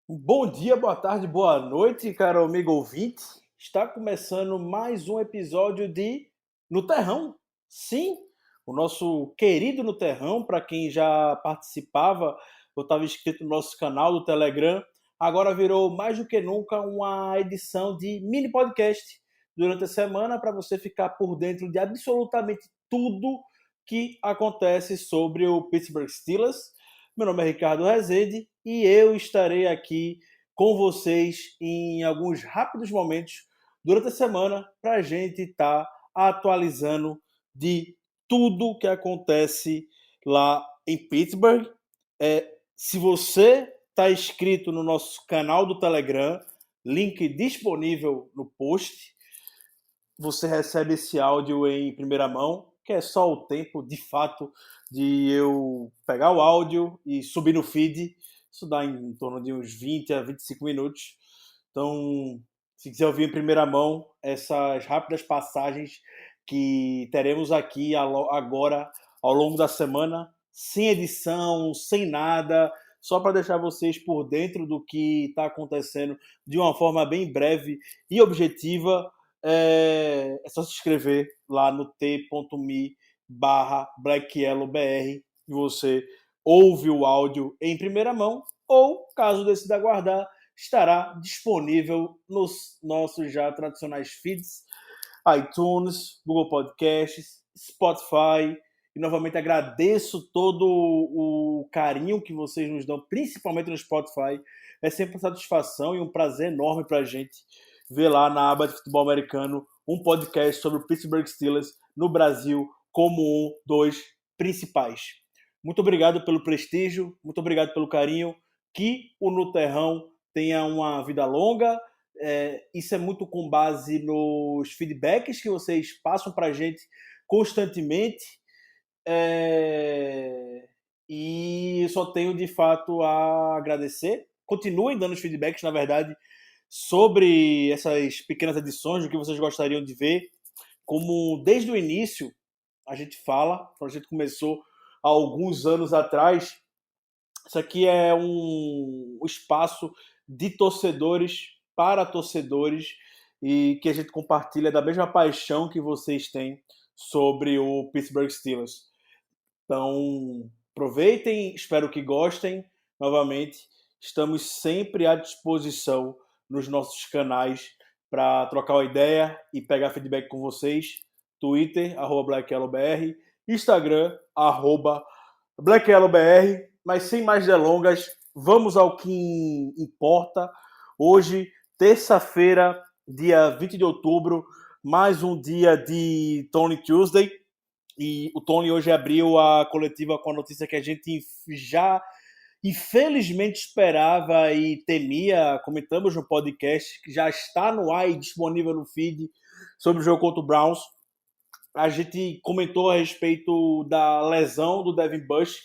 Bom dia, boa tarde, boa noite, caro amigo ouvinte. Está começando mais um episódio de No Terrão. Sim, o nosso querido No Terrão, para quem já participava ou estava inscrito no nosso canal do Telegram, agora virou mais do que nunca uma edição de mini podcast durante a semana para você ficar por dentro de absolutamente tudo que acontece sobre o Pittsburgh Steelers. Meu nome é Ricardo Rezende e eu estarei aqui com vocês em alguns rápidos momentos durante a semana para a gente estar atualizando de tudo que acontece lá em Pittsburgh. Se você está inscrito no nosso canal do Telegram, link disponível no post, você recebe esse áudio em primeira mão, que é só o tempo, de fato, de eu pegar o áudio e subir no feed. Isso dá em torno de uns 20 a 25 minutos. Então, se quiser ouvir em primeira mão essas rápidas passagens que teremos aqui agora ao longo da semana, sem edição, sem nada, só para deixar vocês por dentro do que está acontecendo de uma forma bem breve e objetiva, é só se inscrever lá no t.me/blackyellowbr e você ouve o áudio em primeira mão ou, caso decida aguardar, estará disponível nos nossos já tradicionais feeds, iTunes, Google Podcasts, Spotify. E novamente agradeço todo o carinho que vocês nos dão, principalmente no Spotify. É sempre uma satisfação e um prazer enorme para a gente ver lá na aba de futebol americano um podcast sobre o Pittsburgh Steelers no Brasil como um dos principais. Muito obrigado pelo prestígio, muito obrigado pelo carinho. Que o No Terrão tenha uma vida longa. Isso é muito com base nos feedbacks que vocês passam para a gente constantemente. E só tenho de fato a agradecer. Continuem dando os feedbacks, na verdade, sobre essas pequenas edições, do que vocês gostariam de ver. Como desde o início a gente fala, quando a gente começou há alguns anos atrás, isso aqui é um espaço de torcedores para torcedores e que a gente compartilha da mesma paixão que vocês têm sobre o Pittsburgh Steelers. Então, aproveitem, espero que gostem. Novamente, estamos sempre à disposição nos nossos canais para trocar uma ideia e pegar feedback com vocês. Twitter, @BlackYellowBR, Instagram, @BlackYellowBR. Mas sem mais delongas, vamos ao que importa. Hoje, terça-feira, dia 20 de outubro, mais um dia de Tony Tuesday. E o Tony hoje abriu a coletiva com a notícia que a gente já infelizmente esperava e temia. Comentamos no podcast, que já está no ar e disponível no feed, sobre o jogo contra o Browns. A gente comentou a respeito da lesão do Devin Bush.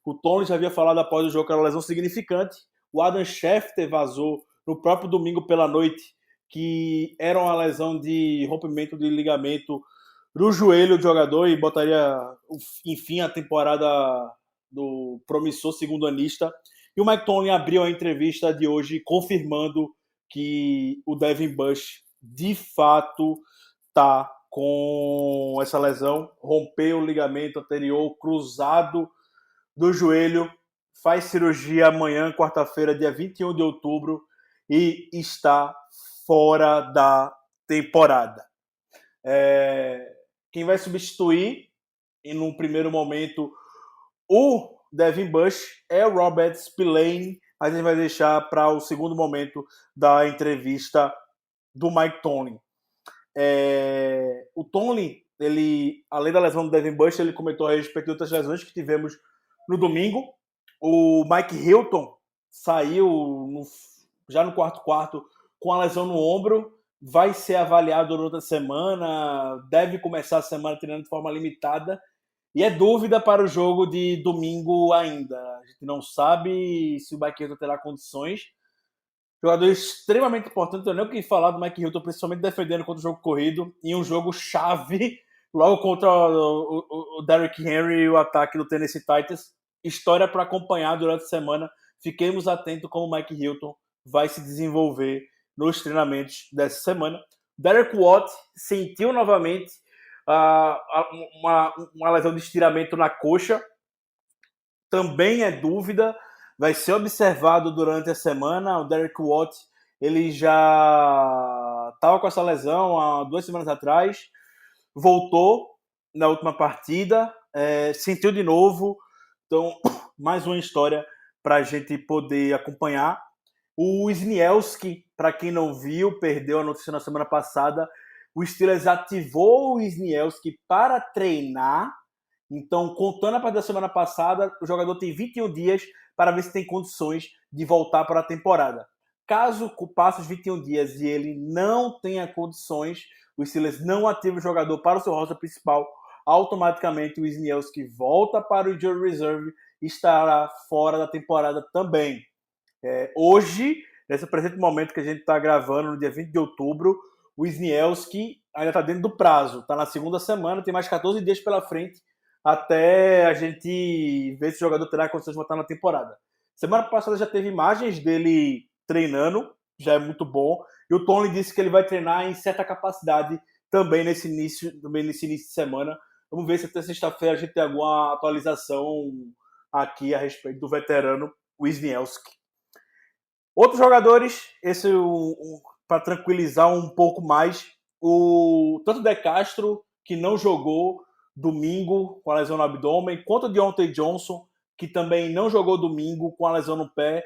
O Tony já havia falado após o jogo que era uma lesão significante. O Adam Schefter vazou no próprio domingo pela noite que era uma lesão de rompimento de ligamento no joelho do jogador e botaria, enfim, a temporada do promissor segundo-anista. E o Mike Tomlin abriu a entrevista de hoje confirmando que o Devin Bush de fato está com essa lesão, rompeu o ligamento anterior cruzado do joelho, faz cirurgia amanhã, quarta-feira, dia 21 de outubro, e está fora da temporada. Quem vai substituir, em um primeiro momento, o Devin Bush é o Robert Spillane. A gente vai deixar para o segundo momento da entrevista do Mike Tomlin. O Tomlin, ele, além da lesão do Devin Bush, ele comentou a respeito de outras lesões que tivemos no domingo. O Mike Hilton saiu já no quarto com a lesão no ombro, vai ser avaliado durante a semana, deve começar a semana treinando de forma limitada, e é dúvida para o jogo de domingo ainda. A gente não sabe se o Mike Hilton terá condições. Jogador extremamente importante, não tenho nem o que falar do Mike Hilton, principalmente defendendo contra o jogo corrido, em um jogo chave, logo contra o Derrick Henry e o ataque do Tennessee Titans. História para acompanhar durante a semana, fiquemos atentos como o Mike Hilton vai se desenvolver nos treinamentos dessa semana. Derek Watt sentiu novamente uma lesão de estiramento na coxa, também é dúvida, vai ser observado durante a semana. O Derek Watt, ele já estava com essa lesão há 2 semanas atrás, voltou na última partida, sentiu de novo, então mais uma história para a gente poder acompanhar. O Wisniewski, para quem não viu, perdeu a notícia na semana passada, o Steelers ativou o Wisniewski para treinar. Então, contando a partir da semana passada, o jogador tem 21 dias para ver se tem condições de voltar para a temporada. Caso passe os 21 dias e ele não tenha condições, o Steelers não ativa o jogador para o seu roster principal, automaticamente o Wisniewski volta para o injury reserve e estará fora da temporada também. Hoje, nesse presente momento que a gente está gravando, no dia 20 de outubro, o Wisniewski ainda está dentro do prazo, está na segunda semana, tem mais 14 dias pela frente até a gente ver se o jogador terá condições de voltar na temporada. Semana passada já teve imagens dele treinando, já é muito bom, e o Tony disse que ele vai treinar em certa capacidade também nesse início de semana. Vamos ver se até sexta-feira a gente tem alguma atualização aqui a respeito do veterano Wisniewski. Outros jogadores, esse para tranquilizar um pouco mais, tanto o De Castro, que não jogou domingo com a lesão no abdômen, quanto o Deontay Johnson, que também não jogou domingo com a lesão no pé,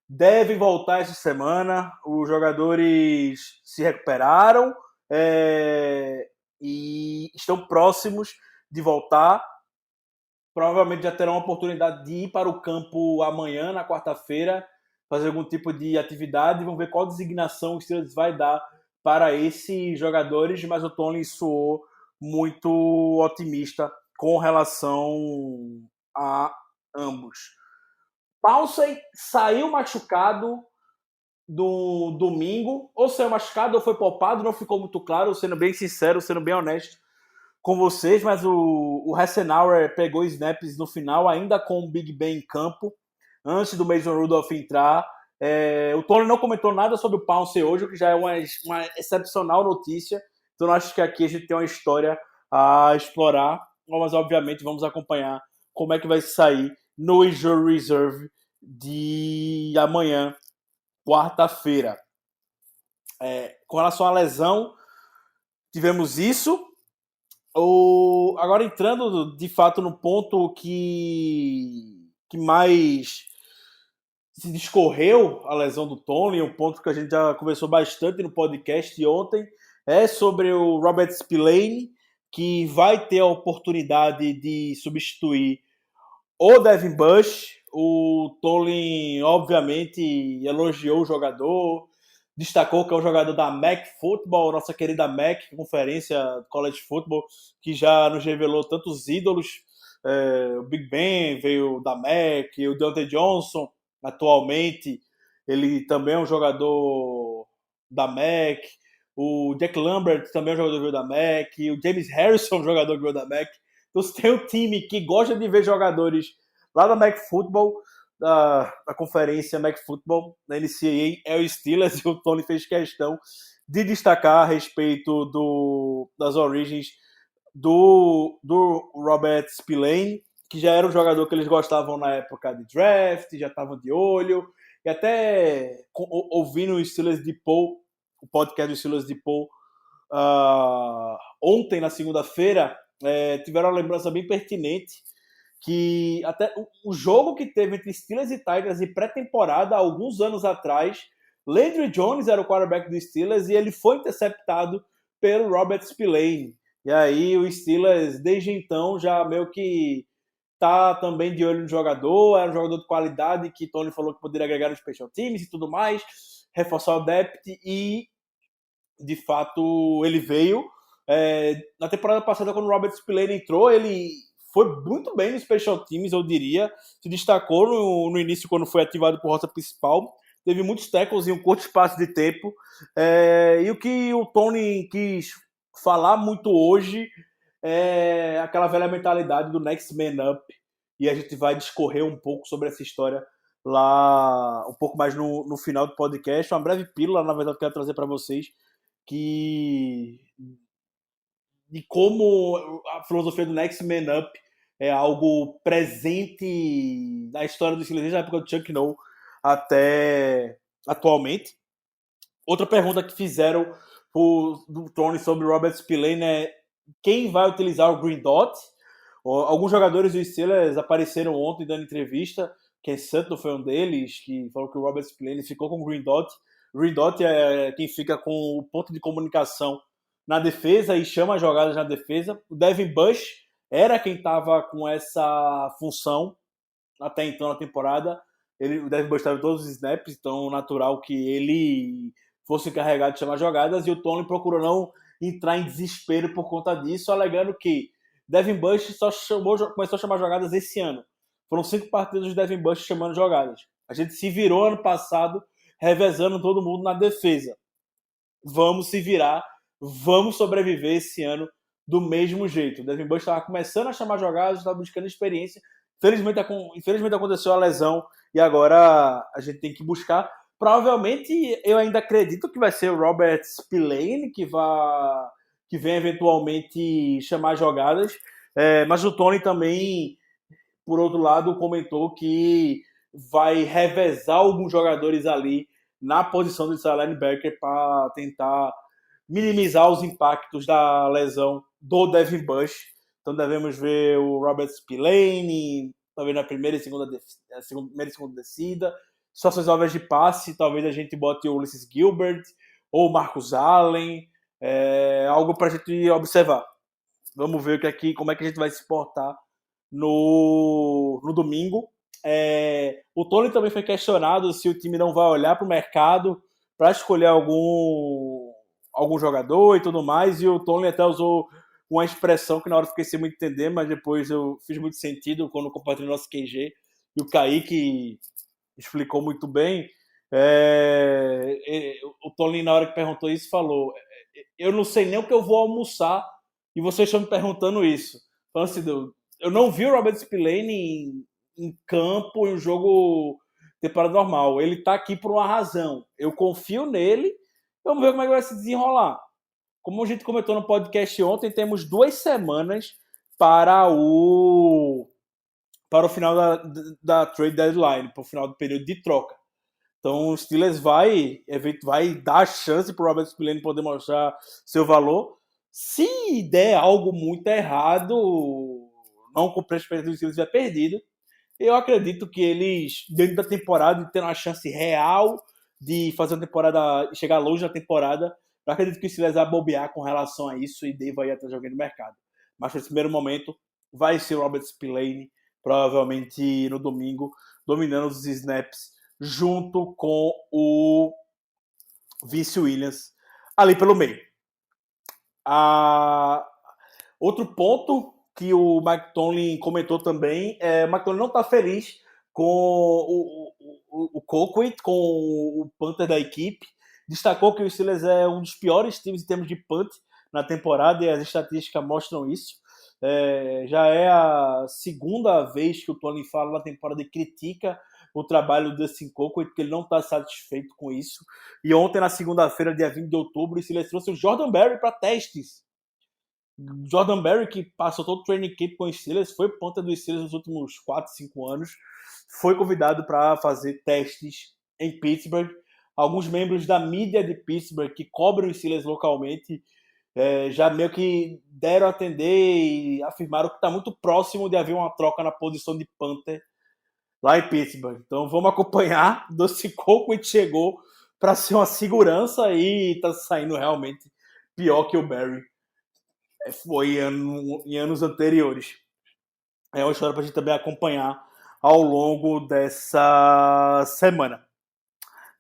devem voltar essa semana. Os jogadores se recuperaram e estão próximos de voltar. Provavelmente já terão a oportunidade de ir para o campo amanhã, na quarta-feira, fazer algum tipo de atividade. Vamos ver qual designação o Steelers vai dar para esses jogadores, mas o Tony soou muito otimista com relação a ambos. Paulsen saiu machucado do domingo, ou saiu machucado ou foi poupado, não ficou muito claro, sendo bem sincero, sendo bem honesto com vocês, mas o Hassenauer pegou snaps no final, ainda com o Big Ben em campo, antes do Mason Rudolph entrar. O Tony não comentou nada sobre o Pouncey hoje, o que já é uma excepcional notícia. Então, acho que aqui a gente tem uma história a explorar, mas obviamente vamos acompanhar como é que vai sair no Injury Reserve de amanhã, quarta-feira. Com relação à lesão, tivemos isso. Agora entrando de fato no ponto que mais se discorreu a lesão do Tony, um ponto que a gente já conversou bastante no podcast ontem, é sobre o Robert Spillane, que vai ter a oportunidade de substituir o Devin Bush. O Tony, obviamente, elogiou o jogador, destacou que é um jogador da MAC Football, nossa querida MAC, conferência de college football, que já nos revelou tantos ídolos. O Big Ben veio da MAC, o Deontay Johnson, atualmente, ele também é um jogador da MAC. O Jack Lambert também é um jogador que veio da MAC. O James Harrison é um jogador que veio da MAC. Então, você tem um time que gosta de ver jogadores lá da MAC Football, da conferência MAC Football, da NCAA, é o Steelers, e o Tony fez questão de destacar a respeito das origens do Robert Spillane, que já era um jogador que eles gostavam na época de draft, já estavam de olho, e até ouvindo o Steelers de Paul, o podcast do Steelers de Paul, ontem, na segunda-feira, tiveram uma lembrança bem pertinente, que até o jogo que teve entre Steelers e Tigers em pré-temporada, alguns anos atrás, Landry Jones era o quarterback do Steelers e ele foi interceptado pelo Robert Spillane. E aí o Steelers, desde então, já meio que tá também de olho no jogador, era um jogador de qualidade que Tony falou que poderia agregar no special teams e tudo mais, reforçar o depth, e de fato ele veio. Na temporada passada, quando o Robert Spillane entrou, ele foi muito bem no special teams, eu diria, se destacou no início quando foi ativado por rota principal, teve muitos tackles em um curto espaço de tempo, e o que o Tony quis falar muito hoje é aquela velha mentalidade do next man up, e a gente vai discorrer um pouco sobre essa história lá um pouco mais no final do podcast. Uma breve pílula, na verdade, que eu quero trazer para vocês, que de como a filosofia do Next Man Up é algo presente na história do Steelers desde a época do Chuck Noll até atualmente. Outra pergunta que fizeram do Tony sobre o Robert Spillane é quem vai utilizar o Green Dot. Alguns jogadores do Steelers apareceram ontem dando entrevista. Ken Sutton foi um deles, que falou que o Robert Spillane ficou com o Green Dot. O Green Dot é quem fica com o ponto de comunicação na defesa e chama as jogadas na defesa. O Devin Bush era quem estava com essa função até então na temporada. O Devin Bush estava em todos os snaps, então natural que ele fosse encarregado de chamar jogadas, e o Tony procurou não entrar em desespero por conta disso, alegando que Devin Bush começou a chamar jogadas esse ano. Foram 5 partidas de Devin Bush chamando jogadas. A gente se virou ano passado revezando todo mundo na defesa. Vamos se virar, vamos sobreviver esse ano do mesmo jeito. O Devin Bush estava começando a chamar jogadas, estava buscando experiência. Infelizmente aconteceu a lesão e agora a gente tem que buscar. Provavelmente eu ainda acredito que vai ser o Robert Spillane que vem eventualmente chamar jogadas, mas o Tony também, por outro lado, comentou que vai revezar alguns jogadores ali na posição de inside linebacker para tentar minimizar os impactos da lesão do Devin Bush. Então devemos ver o Robert Spillane, talvez na primeira e segunda descida. Situações óbvias de passe, talvez a gente bote o Ulysses Gilbert ou o Marcus Allen, algo para a gente observar. Vamos ver como é que a gente vai se portar no domingo. O Tony também foi questionado se o time não vai olhar para o mercado para escolher algum jogador e tudo mais, e o Tony até usou uma expressão que na hora eu fiquei sem muito entender, mas depois eu fiz muito sentido quando compartilhei nosso QG, e o Kaique explicou muito bem. O Tony, na hora que perguntou isso, falou: eu não sei nem o que eu vou almoçar e vocês estão me perguntando isso. Falando assim, eu não vi o Robert Spillane em campo, em um jogo temporada normal. Ele está aqui por uma razão. Eu confio nele. Vamos ver como é que vai se desenrolar. Como a gente comentou no podcast ontem, temos 2 semanas para o final da trade deadline, para o final do período de troca. Então o Steelers vai dar a chance para o Robert Spillane poder mostrar seu valor. Se der algo muito errado, não cumprir as expectativas do Steelers, vai perdido. Eu acredito que eles, dentro da temporada, tendo uma chance real de fazer uma temporada, chegar longe na temporada, eu acredito que o Steelers vai bobear com relação a isso e deva ir atrás de alguém no mercado. Mas, nesse primeiro momento, vai ser o Robert Spillane, provavelmente no domingo, dominando os snaps, junto com o Vince Williams, ali pelo meio. Outro ponto que o Mike Tomlin comentou também, o Mike Tomlin não está feliz com o Colquitt, com o punter da equipe. Destacou que o Steelers é um dos piores times em termos de punt na temporada e as estatísticas mostram isso. Já é a segunda vez que o Tomlin fala na temporada e critica o trabalho do Dustin Colquitt, que ele não está satisfeito com isso. E ontem, na segunda-feira, dia 20 de outubro, o Steelers trouxe o Jordan Berry para testes. Jordan Berry, que passou todo o training camp com os Steelers, foi ponta dos Steelers nos últimos 4, 5 anos, foi convidado para fazer testes em Pittsburgh. Alguns membros da mídia de Pittsburgh que cobrem os Steelers localmente já meio que deram a atender e afirmaram que está muito próximo de haver uma troca na posição de punter lá em Pittsburgh. Então vamos acompanhar. Dustin Colquitt chegou para ser uma segurança e está saindo realmente pior que o Berry foi em anos anteriores. É uma história para a gente também acompanhar ao longo dessa semana.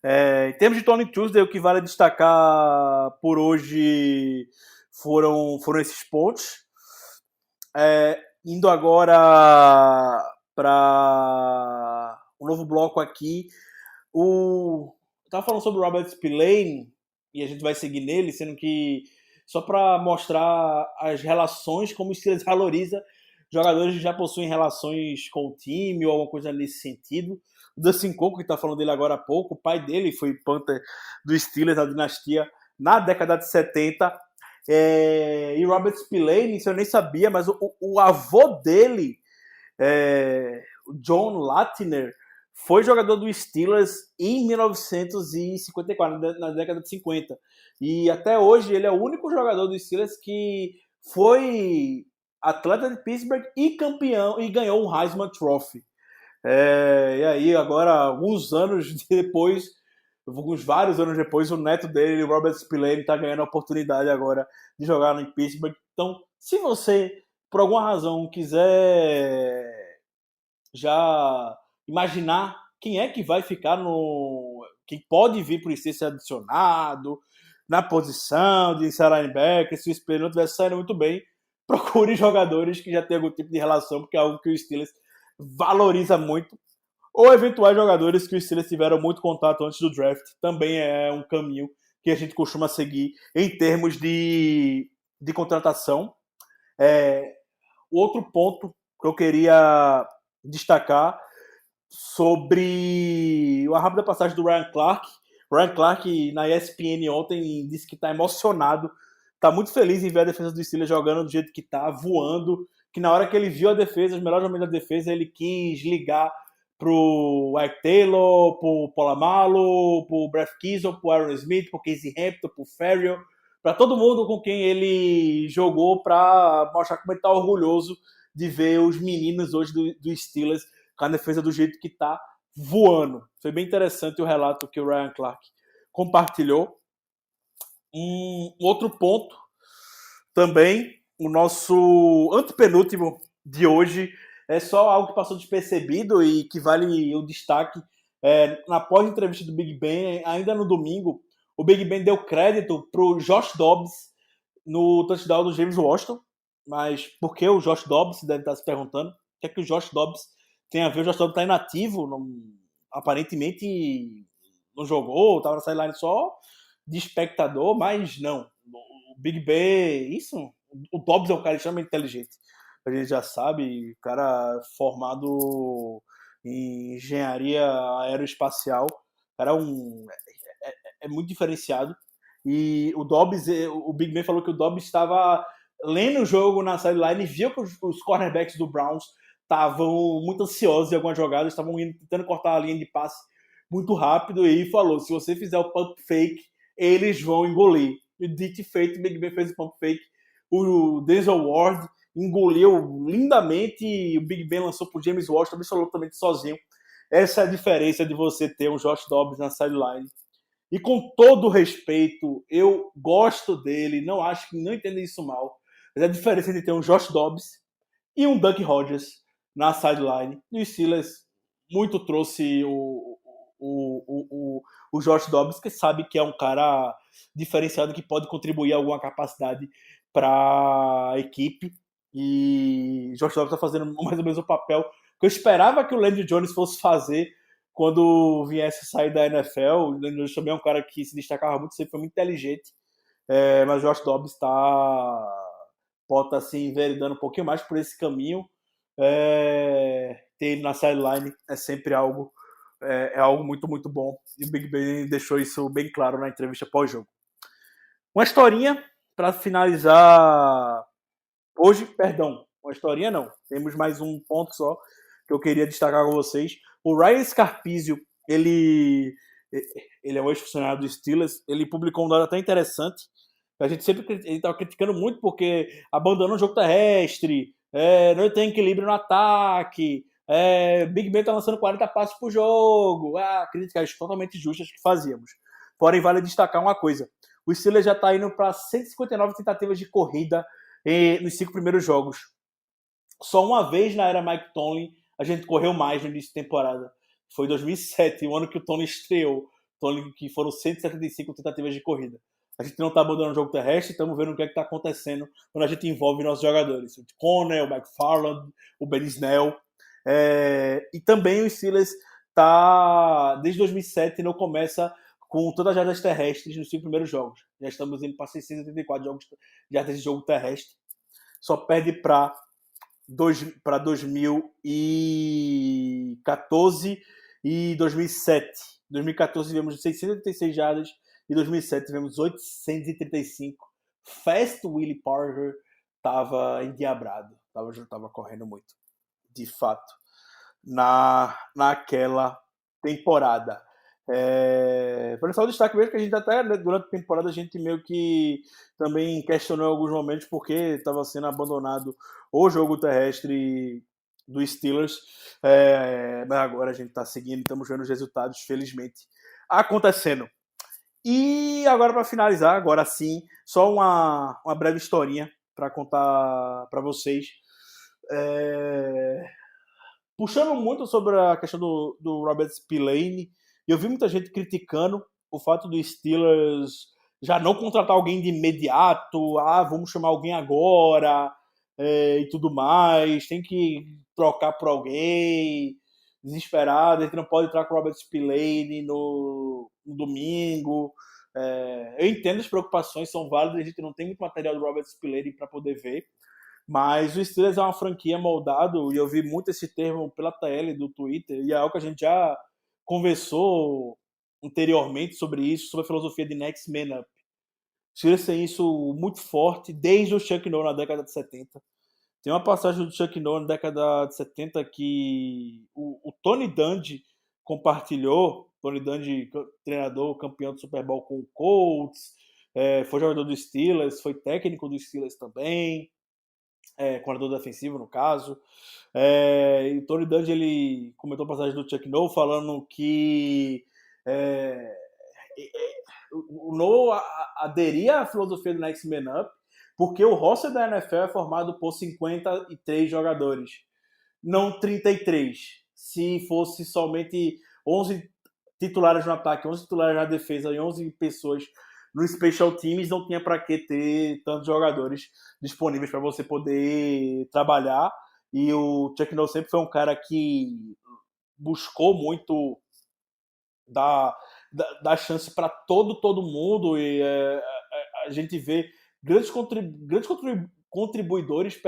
Em termos de Tony Tuesday, o que vale destacar por hoje foram esses pontos. Indo agora para um novo bloco aqui. Eu estava falando sobre o Robert Spillane e a gente vai seguir nele, sendo que só para mostrar as relações, como o Steelers valoriza jogadores que já possuem relações com o time ou alguma coisa nesse sentido. O Dustin Coco, que está falando dele agora há pouco, o pai dele foi punter do Steelers, da dinastia, na década de 70. E Robert Spillane, isso eu nem sabia, mas o avô dele, o John Latner, foi jogador do Steelers em 1954, na década de 50. E até hoje ele é o único jogador do Steelers que foi atleta de Pittsburgh e campeão, e ganhou um Heisman Trophy. E aí, agora, alguns anos depois, vários anos depois, o neto dele, Robert Spillane, está ganhando a oportunidade agora de jogar em Pittsburgh. Então, se você, por alguma razão, quiser já imaginar quem é que vai ficar no... quem pode vir para o ser adicionado na posição de inside linebacker, se o Spillane não estiver saindo muito bem, procure jogadores que já tenham algum tipo de relação, porque é algo que o Steelers valoriza muito, ou eventuais jogadores que os Steelers tiveram muito contato antes do draft, também é um caminho que a gente costuma seguir em termos de contratação. O outro ponto que eu queria destacar sobre a rápida passagem do Ryan Clark. Ryan Clark, na ESPN ontem, disse que está emocionado, está muito feliz em ver a defesa do Steelers jogando do jeito que está, voando, que na hora que ele viu a defesa, os melhores momentos da defesa, ele quis ligar pro Ike Taylor, pro Polamalu, pro Brett Keeson, pro Aaron Smith, pro Casey Hampton, pro Ferrier, para todo mundo com quem ele jogou, para mostrar como ele está orgulhoso de ver os meninos hoje do Steelers com a defesa do jeito que está, voando. Foi bem interessante o relato que o Ryan Clark compartilhou. Um outro ponto também, o nosso antepenúltimo de hoje, é só algo que passou despercebido e que vale o destaque. Na pós-entrevista do Big Ben, ainda no domingo, o Big Ben deu crédito para o Josh Dobbs no touchdown do James Washington. Mas por que o Josh Dobbs? Você deve estar se perguntando. O que é que o Josh Dobbs tem a ver? O Josh Dobbs está inativo, aparentemente não jogou, estava na sideline só de espectador, mas não. O Big Ben, o Dobbs é um cara extremamente inteligente. A gente já sabe, cara formado em engenharia aeroespacial, cara é muito diferenciado. E o Dobbs, o Big Ben falou que o Dobbs estava lendo o jogo na sideline e viu que os cornerbacks do Browns estavam muito ansiosos em algumas jogadas, estavam tentando cortar a linha de passe muito rápido, e falou, se você fizer o pump fake, eles vão engolir. E dito e feito, o Big Ben fez o pump fake, o Denzel Ward engoliu lindamente, e o Big Ben lançou pro James Washington absolutamente sozinho. Essa é a diferença de você ter um Josh Dobbs na sideline. E com todo respeito, eu gosto dele, não entendo isso mal, mas a diferença de ter um Josh Dobbs e um Duck Hodges na sideline. E o Steelers muito trouxe o Josh Dobbs, que sabe que é um cara diferenciado, que pode contribuir alguma capacidade para a equipe. E Josh Dobbs está fazendo mais ou menos o papel que eu esperava que o Landry Jones fosse fazer quando viesse sair da NFL. O Landry Jones também é um cara que se destacava muito, sempre foi muito inteligente. Mas o Josh Dobbs pode estar se enveredando um pouquinho mais por esse caminho. Ter ele na sideline é sempre algo muito, muito bom. E o Big Ben deixou isso bem claro na entrevista pós-jogo. Uma historinha para finalizar hoje, uma historinha não. Temos mais um ponto só que eu queria destacar com vocês. O Ryan Scarpizio, ele é um ex-funcionário do Steelers, ele publicou um dado até interessante. A gente sempre estava criticando muito porque abandonou o jogo terrestre, não tem equilíbrio no ataque, Big Ben está lançando 40 passes por jogo. Críticas totalmente justas que fazíamos. Porém, vale destacar uma coisa. O Steelers já está indo para 159 tentativas de corrida nos 5 primeiros jogos. Só uma vez na era Mike Tomlin a gente correu mais no início da temporada. Foi 2007, o ano que o Tomlin estreou. Que foram 175 tentativas de corrida. A gente não está abandonando o jogo terrestre, estamos vendo o que é que está acontecendo quando a gente envolve nossos jogadores. O Conner, o McFarland, o Ben Snell. E também o Steelers está, desde 2007, não começa com todas as jardas terrestres nos 5 primeiros jogos. Já estamos indo para 684 jardas de jogo terrestre. Só perde para 2014 e 2007. 2014 tivemos 686 jardas e 2007 tivemos 835. Fast Willie Parker estava endiabrado, estava correndo muito, de fato, naquela temporada. Para só o destaque mesmo que a gente até, né, durante a temporada, a gente meio que também questionou em alguns momentos porque estava sendo abandonado o jogo terrestre do Steelers, mas agora a gente está seguindo, estamos vendo os resultados, felizmente, acontecendo. E agora, para finalizar, agora sim, só uma breve historinha para contar para vocês. Puxando muito sobre a questão do Robert Spillane, eu vi muita gente criticando o fato do Steelers já não contratar alguém de imediato, vamos chamar alguém agora, e tudo mais, tem que trocar por alguém, desesperado, a gente não pode entrar com o Robert Spillane no domingo. Eu entendo as preocupações, são válidas, a gente não tem muito material do Robert Spillane para poder ver, mas o Steelers é uma franquia moldado, e eu vi muito esse termo pela TL do Twitter, e é algo que a gente já conversou anteriormente sobre isso, sobre a filosofia de Next Man Up. O Steelers tem isso muito forte desde o Chuck Noll na década de 70. Tem uma passagem do Chuck Noll na década de 70 que o Tony Dungy compartilhou. Tony Dungy, treinador, campeão do Super Bowl com o Colts, foi jogador do Steelers, foi técnico do Steelers também, coordenador defensivo no caso. E o Tony Dungy, ele comentou a passagem do Chuck Noll falando que o Noll aderia à filosofia do Next Man Up porque o roster da NFL é formado por 53 jogadores, não 33. Se fosse somente 11 titulares no ataque, 11 titulares na defesa e 11 pessoas no Special Teams, não tinha para que ter tantos jogadores disponíveis para você poder trabalhar. E o Chuck Noll sempre foi um cara que buscou muito dar chance para todo mundo, e a gente vê grandes contribuidores,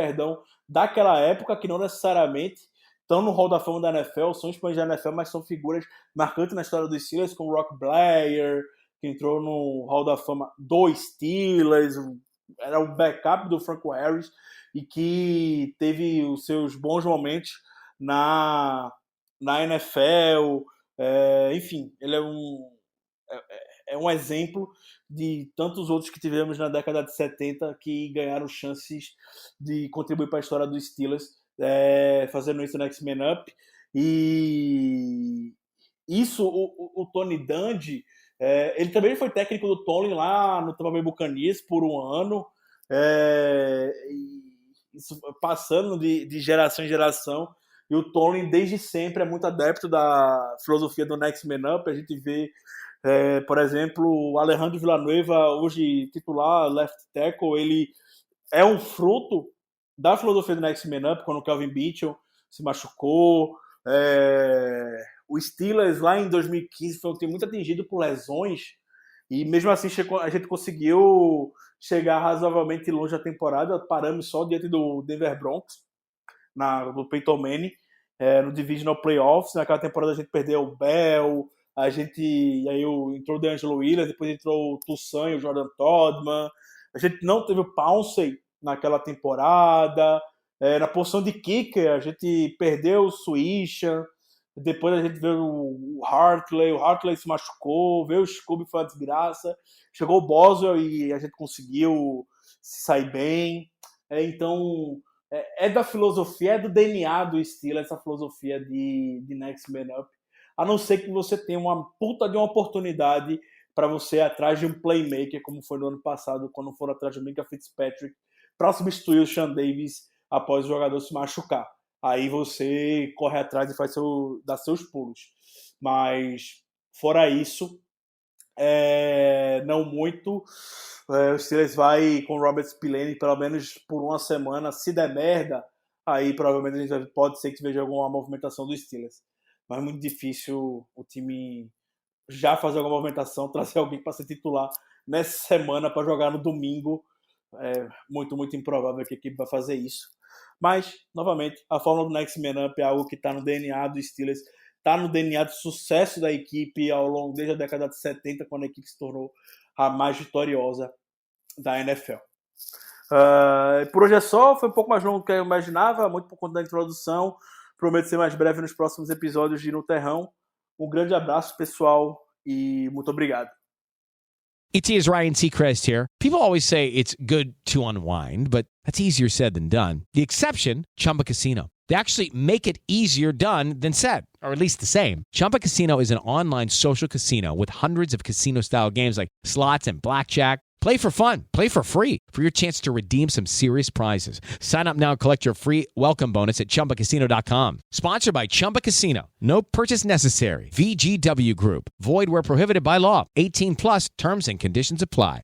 daquela época que não necessariamente estão no Hall da Fama da NFL, são expoentes da NFL, mas são figuras marcantes na história dos Steelers, como Rock Blair, que entrou no Hall da Fama do Steelers, era o backup do Franco Harris, e que teve os seus bons momentos na NFL. Enfim, ele é um exemplo de tantos outros que tivemos na década de 70 que ganharam chances de contribuir para a história dos Steelers, fazendo isso no X-Men Up. E isso, o Tony Dungy, ele também foi técnico do Tomlin lá no Tampa Bay Buccaneers por um ano, isso passando de geração em geração. E o Tomlin, desde sempre, é muito adepto da filosofia do Next Man Up. A gente vê, por exemplo, o Alejandro Villanueva, hoje titular, left tackle, ele é um fruto da filosofia do Next Man Up, quando o Kelvin Beachum se machucou. O Steelers, lá em 2015, foi um time muito atingido por lesões, e mesmo assim a gente conseguiu chegar razoavelmente longe da temporada. Paramos só diante do Denver Broncos, do Peyton Manning, no Divisional Playoffs. Naquela temporada a gente perdeu o Bell, aí entrou o DeAngelo Williams, depois entrou o Toussaint e o Jordan Todman. A gente não teve o Pouncey naquela temporada. Na posição de kicker, a gente perdeu o Swishan, depois a gente veio o Hartley se machucou, veio o Scooby, foi uma desgraça, chegou o Boswell e a gente conseguiu sair bem. Então, da filosofia, é do DNA do Steelers, essa filosofia de Next Man Up. A não ser que você tenha uma puta de uma oportunidade para você ir atrás de um playmaker, como foi no ano passado, quando foram atrás de Minka Fitzpatrick, para substituir o Sean Davis após o jogador se machucar. Aí você corre atrás e dá seus pulos. Mas, fora isso, não muito. O Steelers vai com o Robert Spillane pelo menos por uma semana. Se der merda, aí provavelmente a gente pode ser que veja alguma movimentação do Steelers. Mas é muito difícil o time já fazer alguma movimentação, trazer alguém para ser titular nessa semana para jogar no domingo. É muito, muito improvável que a equipe vai fazer isso. Mas, novamente, a fórmula do Next Man Up é algo que está no DNA do Steelers está no DNA de sucesso da equipe ao longo desde a década de 70, quando a equipe se tornou a mais vitoriosa da NFL. Por hoje é só, foi um pouco mais longo do que eu imaginava, muito por conta da introdução. Prometo ser mais breve nos próximos episódios de No Terrão. Um grande abraço, pessoal, e muito obrigado. It is Ryan Seacrest here. People always say it's good to unwind, but that's easier said than done. The exception, Chumba Casino. They actually make it easier done than said, or at least the same. Chumba Casino is an online social casino with hundreds of casino-style games like slots and blackjack. Play for fun. Play for free for your chance to redeem some serious prizes. Sign up now and collect your free welcome bonus at ChumbaCasino.com. Sponsored by Chumba Casino. No purchase necessary. VGW Group. Void where prohibited by law. 18 plus terms and conditions apply.